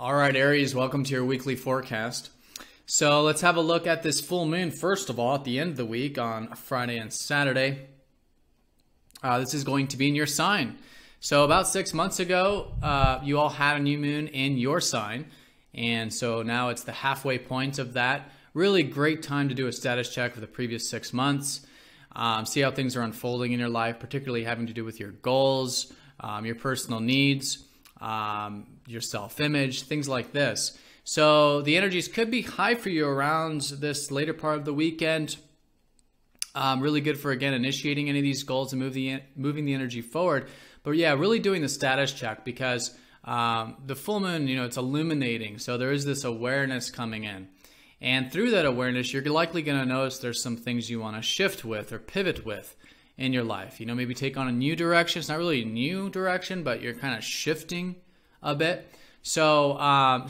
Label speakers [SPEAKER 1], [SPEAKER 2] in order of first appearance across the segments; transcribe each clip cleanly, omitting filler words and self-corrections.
[SPEAKER 1] All right, Aries, welcome to your weekly forecast. So let's have a look at this full moon, first of all, at the end of the week on Friday and Saturday. This is going to be in your sign. So about 6 months ago, you all had a new moon in your sign. And so now it's the halfway point of that. Really great time to do a status check for the previous 6 months. See how things are unfolding in your life, particularly having to do with your goals, your personal needs, your self-image, things like this. So the energies could be high for you around this later part of the weekend. Really good for, again, initiating any of these goals and moving the energy forward. But yeah, really doing the status check because the full moon, it's illuminating. So there is this awareness coming in. And through that awareness, you're likely going to notice there's some things you want to shift with or pivot with in your life. Maybe take on a new direction. It's not really a new direction, but you're kind of shifting a bit. So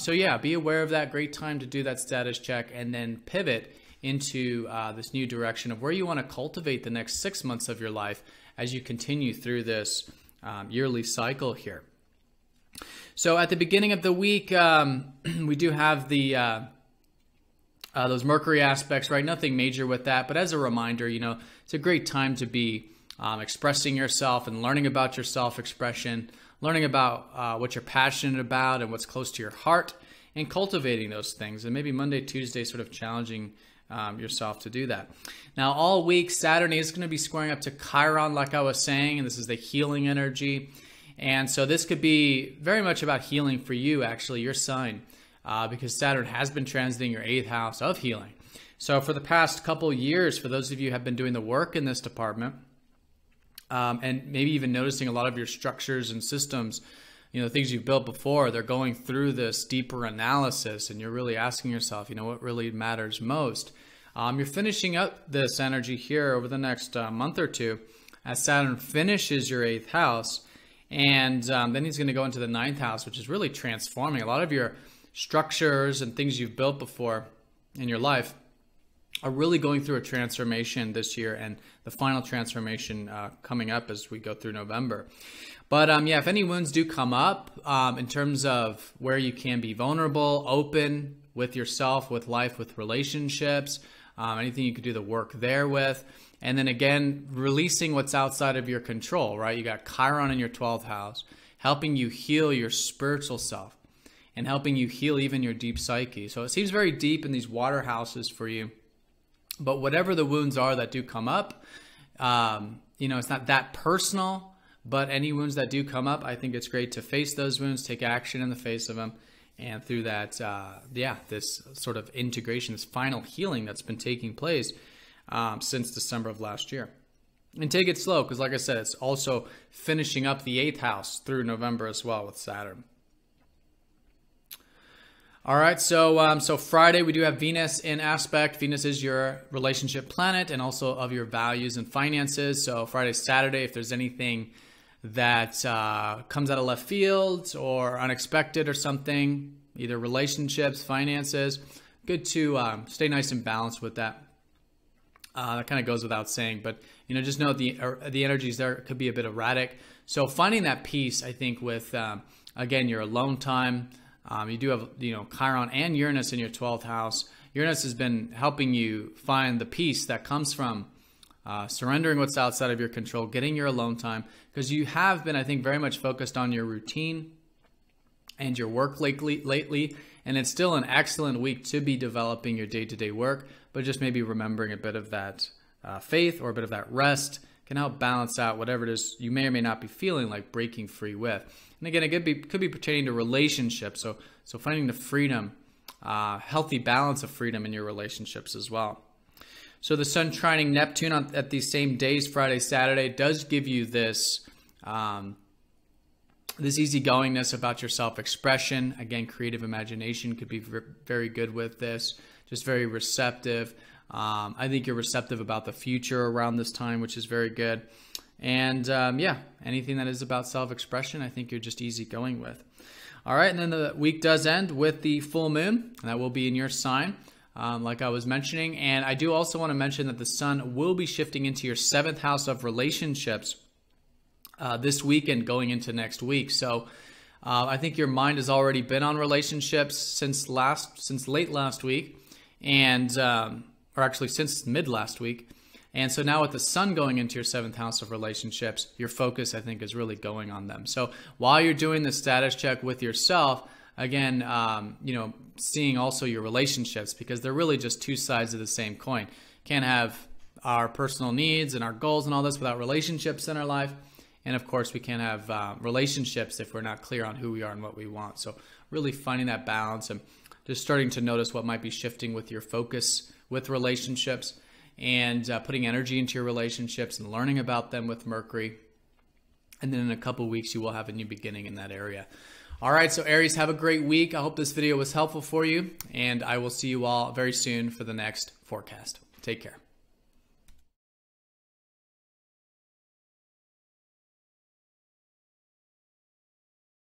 [SPEAKER 1] yeah, be aware of that. Great time to do that status check and then pivot into this new direction of where you want to cultivate the next 6 months of your life as you continue through this yearly cycle here. So at the beginning of the week, we do have the those Mercury aspects, right? Nothing major with that, but as a reminder, it's a great time to be expressing yourself and learning about your self-expression, learning about what you're passionate about and what's close to your heart, and cultivating those things. And maybe Monday, Tuesday, sort of challenging yourself to do that. Now, all week, Saturn is going to be squaring up to Chiron, like I was saying, and this is the healing energy. And so this could be very much about healing for you, actually, your sign. Because Saturn has been transiting your 8th house of healing. So for the past couple years, for those of you who have been doing the work in this department, and maybe even noticing a lot of your structures and systems, things you've built before, they're going through this deeper analysis, and you're really asking yourself, what really matters most. You're finishing up this energy here over the next month or two as Saturn finishes your 8th house, and then he's going to go into the 9th house, which is really transforming a lot of your structures and things you've built before in your life are really going through a transformation this year, and the final transformation coming up as we go through November. But yeah, if any wounds do come up in terms of where you can be vulnerable, open with yourself, with life, with relationships, anything you could do the work there with. And then again, releasing what's outside of your control, right? You got Chiron in your 12th house, helping you heal your spiritual self and helping you heal even your deep psyche. So it seems very deep in these water houses for you. But whatever the wounds are that do come up, it's not that personal, but any wounds that do come up, I think it's great to face those wounds, take action in the face of them. And through that, this sort of integration, this final healing that's been taking place since December of last year. And take it slow, because like I said, it's also finishing up the 8th house through November as well with Saturn. All right, so Friday we do have Venus in aspect. Venus is your relationship planet and also of your values and finances. So Friday, Saturday, if there's anything that comes out of left field or unexpected or something, either relationships, finances, good to stay nice and balanced with that. That kind of goes without saying, but just know the energies there could be a bit erratic. So finding that peace, I think, with again your alone time. You do have, Chiron and Uranus in your 12th house. Uranus has been helping you find the peace that comes from surrendering what's outside of your control, getting your alone time, because you have been, I think, very much focused on your routine and your work lately, and it's still an excellent week to be developing your day-to-day work, but just maybe remembering a bit of that faith or a bit of that rest can help balance out whatever it is you may or may not be feeling like breaking free with. And again, it could be pertaining to relationships. So finding the freedom, healthy balance of freedom in your relationships as well. So the Sun trining Neptune at these same days, Friday, Saturday, does give you this this easygoingness about your self-expression. Again, creative imagination could be very good with this. Just very receptive. I think you're receptive about the future around this time, which is very good. And yeah, anything that is about self-expression, I think you're just easygoing with. All right, and then the week does end with the full moon, and that will be in your sign, like I was mentioning. And I do also want to mention that the Sun will be shifting into your 7th house of relationships this week and going into next week. So I think your mind has already been on relationships since late last week, and or actually since mid last week. And so now with the sun going into your 7th house of relationships, your focus, I think, is really going on them. So while you're doing the status check with yourself, again, seeing also your relationships, because they're really just two sides of the same coin. Can't have our personal needs and our goals and all this without relationships in our life. And of course, we can't have relationships if we're not clear on who we are and what we want. So really finding that balance and just starting to notice what might be shifting with your focus with relationships, and putting energy into your relationships and learning about them with Mercury. And then in a couple weeks, you will have a new beginning in that area. All right, so Aries, have a great week. I hope this video was helpful for you, and I will see you all very soon for the next forecast. Take care.